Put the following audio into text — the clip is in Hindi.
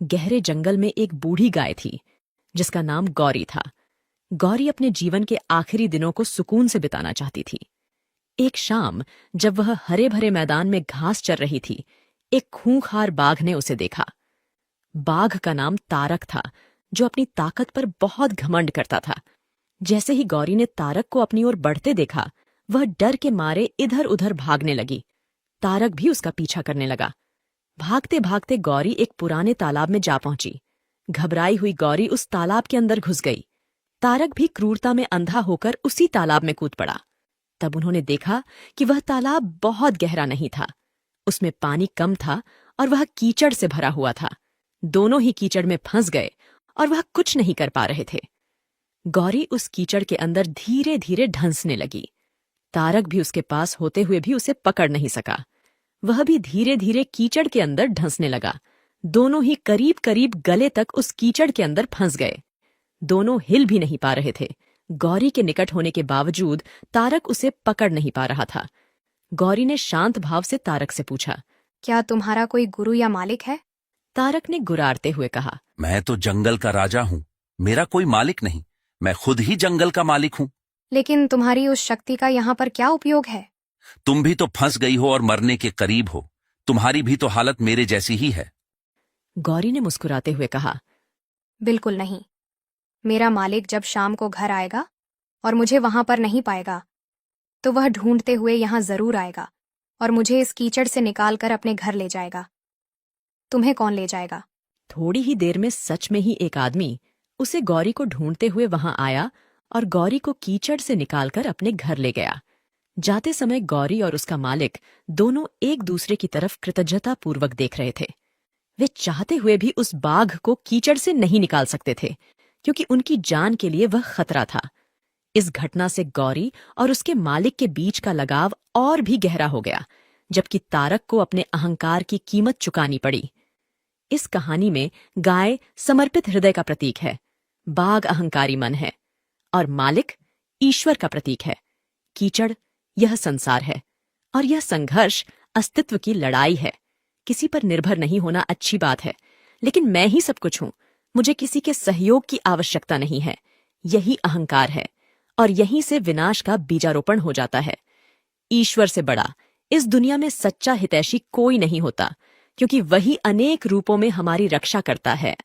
गहरे जंगल में एक बूढ़ी गाय थी जिसका नाम गौरी था। गौरी अपने जीवन के आखिरी दिनों को सुकून से बिताना चाहती थी। एक शाम जब वह हरे भरे मैदान में घास चर रही थी, एक खूंखार बाघ ने उसे देखा। बाघ का नाम तारक था, जो अपनी ताकत पर बहुत घमंड करता था। जैसे ही गौरी ने तारक को अपनी ओर बढ़ते देखा, वह डर के मारे इधर उधर भागने लगी। तारक भी उसका पीछा करने लगा। भागते भागते गौरी एक पुराने तालाब में जा पहुंची। घबराई हुई गौरी उस तालाब के अंदर घुस गई। तारक भी क्रूरता में अंधा होकर उसी तालाब में कूद पड़ा। तब उन्होंने देखा कि वह तालाब बहुत गहरा नहीं था। उसमें पानी कम था और वह कीचड़ से भरा हुआ था। दोनों ही कीचड़ में फंस गए और वह कुछ नहीं कर पा रहे थे। गौरी उस कीचड़ के अंदर धीरे धीरे ढंसने लगी। तारक भी उसके पास होते हुए भी उसे पकड़ नहीं सका। वह भी धीरे धीरे कीचड़ के अंदर ढंसने लगा। दोनों ही करीब करीब गले तक उस कीचड़ के अंदर फंस गए। दोनों हिल भी नहीं पा रहे थे। गौरी के निकट होने के बावजूद तारक उसे पकड़ नहीं पा रहा था। गौरी ने शांत भाव से तारक से पूछा, क्या तुम्हारा कोई गुरु या मालिक है? तारक ने गुर्राते हुए कहा, मैं तो जंगल का राजा हूँ, मेरा कोई मालिक नहीं, मैं खुद ही जंगल का मालिक हूँ। लेकिन तुम्हारी उस शक्ति का यहाँ पर क्या उपयोग है? तुम भी तो फंस गई हो और मरने के करीब हो। तुम्हारी भी तो हालत मेरे जैसी ही है। गौरी ने मुस्कुराते हुए कहा, बिल्कुल नहीं। मेरा मालिक जब शाम को घर आएगा और मुझे वहां पर नहीं पाएगा, तो वह ढूंढते हुए यहाँ जरूर आएगा और मुझे इस कीचड़ से निकालकर अपने घर ले जाएगा। तुम्हें कौन ले जाएगा? थोड़ी ही देर में सच में ही एक आदमी उसे गौरी को ढूंढते हुए वहां आया और गौरी को कीचड़ से निकालकर अपने घर ले गया। जाते समय गौरी और उसका मालिक दोनों एक दूसरे की तरफ कृतज्ञतापूर्वक देख रहे थे। वे चाहते हुए भी उस बाघ को कीचड़ से नहीं निकाल सकते थे, क्योंकि उनकी जान के लिए वह खतरा था। इस घटना से गौरी और उसके मालिक के बीच का लगाव और भी गहरा हो गया, जबकि तारक को अपने अहंकार की कीमत चुकानी पड़ी। इस कहानी में गाय समर्पित हृदय का प्रतीक है, बाघ अहंकारी मन है और मालिक ईश्वर का प्रतीक है। कीचड़ यह संसार है और यह संघर्ष अस्तित्व की लड़ाई है। किसी पर निर्भर नहीं होना अच्छी बात है, लेकिन मैं ही सब कुछ हूं, मुझे किसी के सहयोग की आवश्यकता नहीं है। यही अहंकार है और यहीं से विनाश का बीजारोपण हो जाता है। ईश्वर से बड़ा इस दुनिया में सच्चा हितैषी कोई नहीं होता, क्योंकि वही अनेक रूपों में हमारी रक्षा करता है।